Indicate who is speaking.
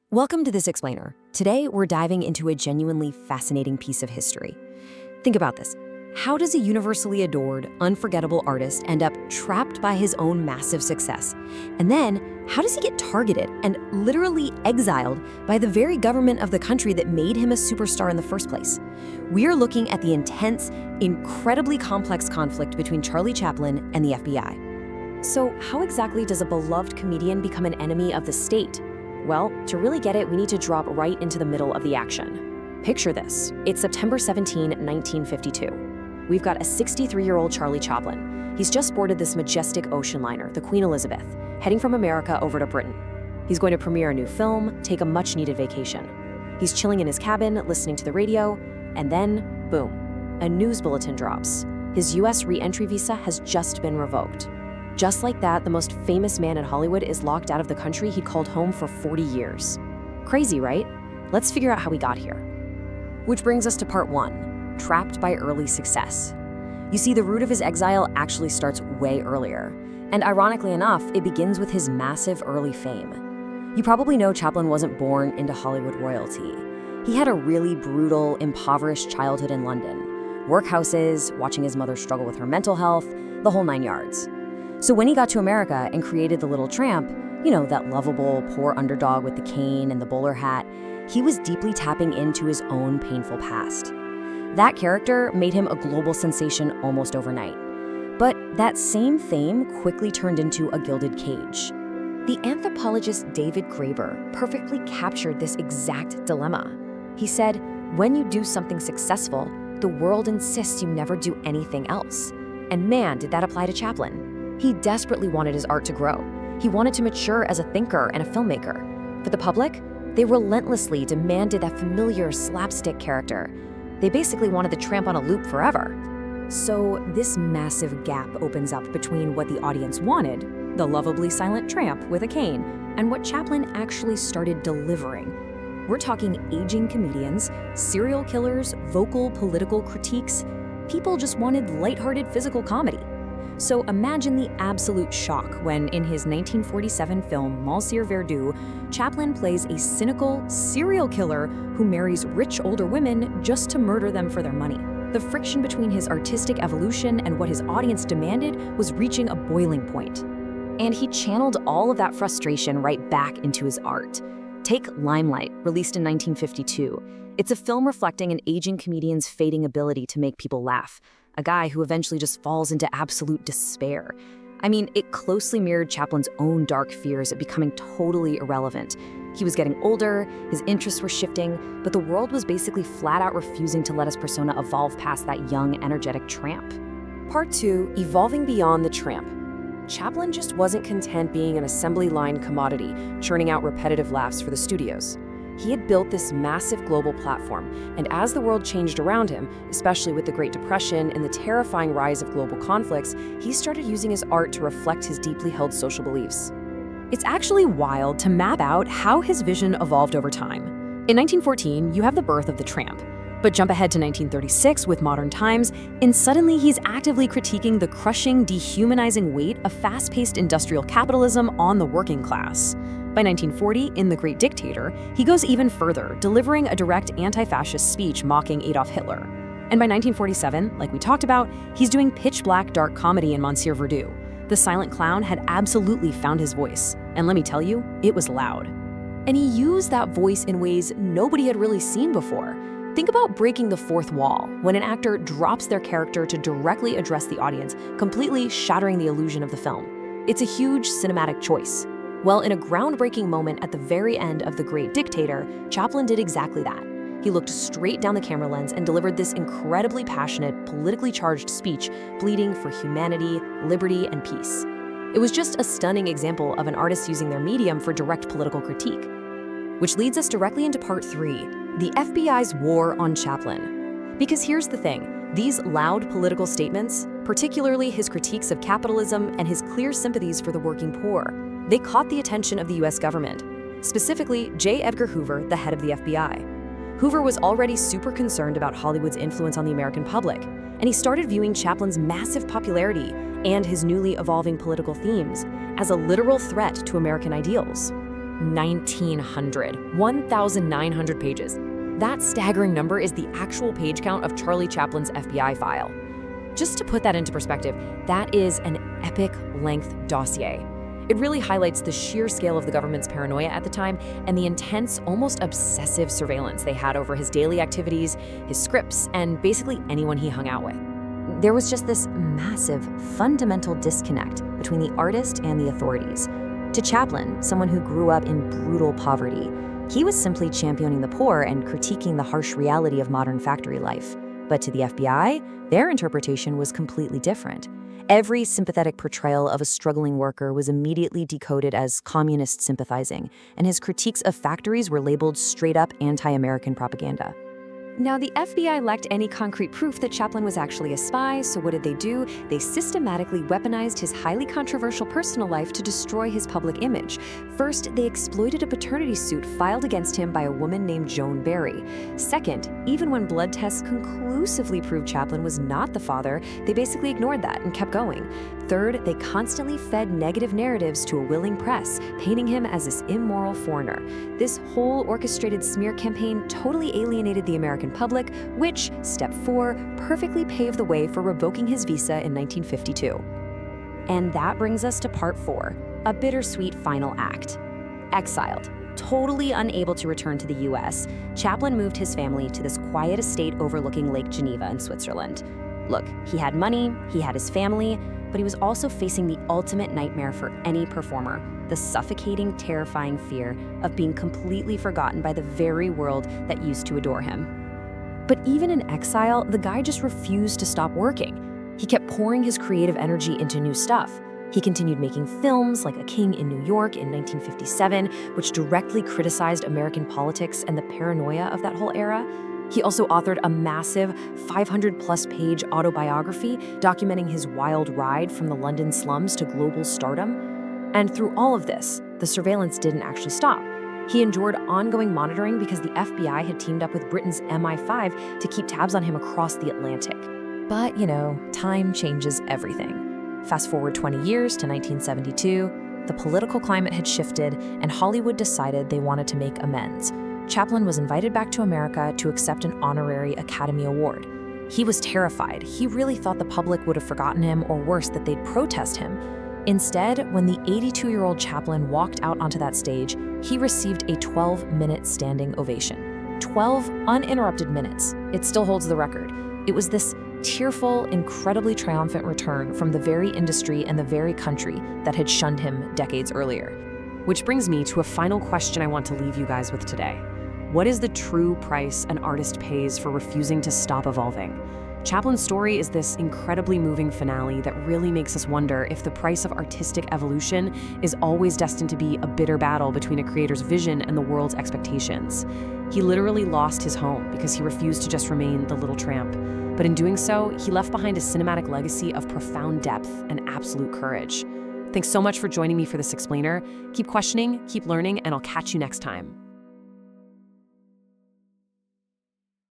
Speaker 1: Welcome to This Explainer. Today, we're diving into a genuinely fascinating piece of history. Think about this. How does a universally adored, unforgettable artist end up trapped by his own massive success? And then, how does he get targeted and literally exiled by the very government of the country that made him a superstar in the first place? We are looking at the intense, incredibly complex conflict between Charlie Chaplin and the FBI. So, how exactly does a beloved comedian become an enemy of the state? Well, to really get it, we need to drop right into the middle of the action. Picture this. It's September 17, 1952. We've got a 63-year-old Charlie Chaplin. He's just boarded this majestic ocean liner, the Queen Elizabeth, heading from America over to Britain. He's going to premiere a new film, take a much-needed vacation. He's chilling in his cabin, listening to the radio, and then, boom, a news bulletin drops. His U.S. re-entry visa has just been revoked. Just like that, the most famous man in Hollywood is locked out of the country he'd called home for 40 years. Crazy, right? Let's figure out how we got here. Which brings us to part one, trapped by early success. You see, the root of his exile actually starts way earlier. And ironically enough, it begins with his massive early fame. You probably know Chaplin wasn't born into Hollywood royalty. He had a really brutal, impoverished childhood in London. Workhouses, watching his mother struggle with her mental health, the whole nine yards. So when he got to America and created The Little Tramp, you know, that lovable, poor underdog with the cane and the bowler hat, he was deeply tapping into his own painful past. That character made him a global sensation almost overnight. But that same fame quickly turned into a gilded cage. The anthropologist David Graeber perfectly captured this exact dilemma. He said, when you do something successful, the world insists you never do anything else. And man, did that apply to Chaplin. He desperately wanted his art to grow. He wanted to mature as a thinker and a filmmaker. For the public, they relentlessly demanded that familiar slapstick character. They basically wanted the tramp on a loop forever. So this massive gap opens up between what the audience wanted, the lovably silent tramp with a cane, and what Chaplin actually started delivering. We're talking aging comedians, serial killers, vocal political critiques. People just wanted lighthearted physical comedy. So imagine the absolute shock when, in his 1947 film Monsieur Verdoux, Chaplin plays a cynical serial killer who marries rich older women just to murder them for their money. The friction between his artistic evolution and what his audience demanded was reaching a boiling point. And he channeled all of that frustration right back into his art. Take Limelight, released in 1952. It's a film reflecting an aging comedian's fading ability to make people laugh. A guy who eventually just falls into absolute despair. I mean, it closely mirrored Chaplin's own dark fears of becoming totally irrelevant. He was getting older, his interests were shifting, but the world was basically flat out refusing to let his persona evolve past that young, energetic tramp. Part 2, evolving beyond the tramp. Chaplin just wasn't content being an assembly line commodity, churning out repetitive laughs for the studios. He had built this massive global platform, and as the world changed around him, especially with the Great Depression and the terrifying rise of global conflicts, he started using his art to reflect his deeply held social beliefs. It's actually wild to map out how his vision evolved over time. In 1914, you have the birth of the tramp. But jump ahead to 1936 with Modern Times, and suddenly he's actively critiquing the crushing, dehumanizing weight of fast-paced industrial capitalism on the working class. By 1940, in The Great Dictator, he goes even further, delivering a direct anti-fascist speech mocking Adolf Hitler. And by 1947, like we talked about, he's doing pitch-black dark comedy in Monsieur Verdoux. The silent clown had absolutely found his voice, and let me tell you, it was loud. And he used that voice in ways nobody had really seen before. Think about breaking the fourth wall, when an actor drops their character to directly address the audience, completely shattering the illusion of the film. It's a huge cinematic choice. Well, in a groundbreaking moment at the very end of The Great Dictator, Chaplin did exactly that. He looked straight down the camera lens and delivered this incredibly passionate, politically charged speech, pleading for humanity, liberty, and peace. It was just a stunning example of an artist using their medium for direct political critique. Which leads us directly into part 3, the FBI's war on Chaplin. Because here's the thing, these loud political statements, particularly his critiques of capitalism and his clear sympathies for the working poor, they caught the attention of the US government, specifically J. Edgar Hoover, the head of the FBI. Hoover was already super concerned about Hollywood's influence on the American public, and he started viewing Chaplin's massive popularity and his newly evolving political themes as a literal threat to American ideals. 1,900 pages. That staggering number is the actual page count of Charlie Chaplin's FBI file. Just to put that into perspective, that is an epic-length dossier. It really highlights the sheer scale of the government's paranoia at the time and the intense, almost obsessive surveillance they had over his daily activities, his scripts, and basically anyone he hung out with. There was just this massive, fundamental disconnect between the artist and the authorities. To Chaplin, someone who grew up in brutal poverty, he was simply championing the poor and critiquing the harsh reality of modern factory life. But to the FBI, their interpretation was completely different. Every sympathetic portrayal of a struggling worker was immediately decoded as communist sympathizing, and his critiques of factories were labeled straight-up anti-American propaganda. Now, the FBI lacked any concrete proof that Chaplin was actually a spy, so what did they do? They systematically weaponized his highly controversial personal life to destroy his public image. First, they exploited a paternity suit filed against him by a woman named Joan Barry. Second, even when blood tests conclusively proved Chaplin was not the father, they basically ignored that and kept going. Third, they constantly fed negative narratives to a willing press, painting him as this immoral foreigner. This whole orchestrated smear campaign totally alienated the American public, which, step 4, perfectly paved the way for revoking his visa in 1952. And that brings us to part 4, a bittersweet final act. Exiled. Totally unable to return to the US, Chaplin moved his family to this quiet estate overlooking Lake Geneva in Switzerland. Look, he had money, he had his family, but he was also facing the ultimate nightmare for any performer, the suffocating, terrifying fear of being completely forgotten by the very world that used to adore him. But even in exile, the guy just refused to stop working. He kept pouring his creative energy into new stuff. He continued making films like A King in New York in 1957, which directly criticized American politics and the paranoia of that whole era. He also authored a massive 500-plus page autobiography documenting his wild ride from the London slums to global stardom. And through all of this, the surveillance didn't actually stop. He endured ongoing monitoring because the FBI had teamed up with Britain's MI5 to keep tabs on him across the Atlantic. But, time changes everything. Fast forward 20 years to 1972, the political climate had shifted, and Hollywood decided they wanted to make amends. Chaplin was invited back to America to accept an honorary Academy Award. He was terrified. He really thought the public would have forgotten him, or worse, that they'd protest him. Instead, when the 82-year-old Chaplin walked out onto that stage, he received a 12-minute standing ovation. 12 uninterrupted minutes. It still holds the record. It was this tearful, incredibly triumphant return from the very industry and the very country that had shunned him decades earlier. Which brings me to a final question I want to leave you guys with today. What is the true price an artist pays for refusing to stop evolving? Chaplin's story is this incredibly moving finale that really makes us wonder if the price of artistic evolution is always destined to be a bitter battle between a creator's vision and the world's expectations. He literally lost his home because he refused to just remain the little tramp. But in doing so, he left behind a cinematic legacy of profound depth and absolute courage. Thanks so much for joining me for this explainer. Keep questioning, keep learning, and I'll catch you next time.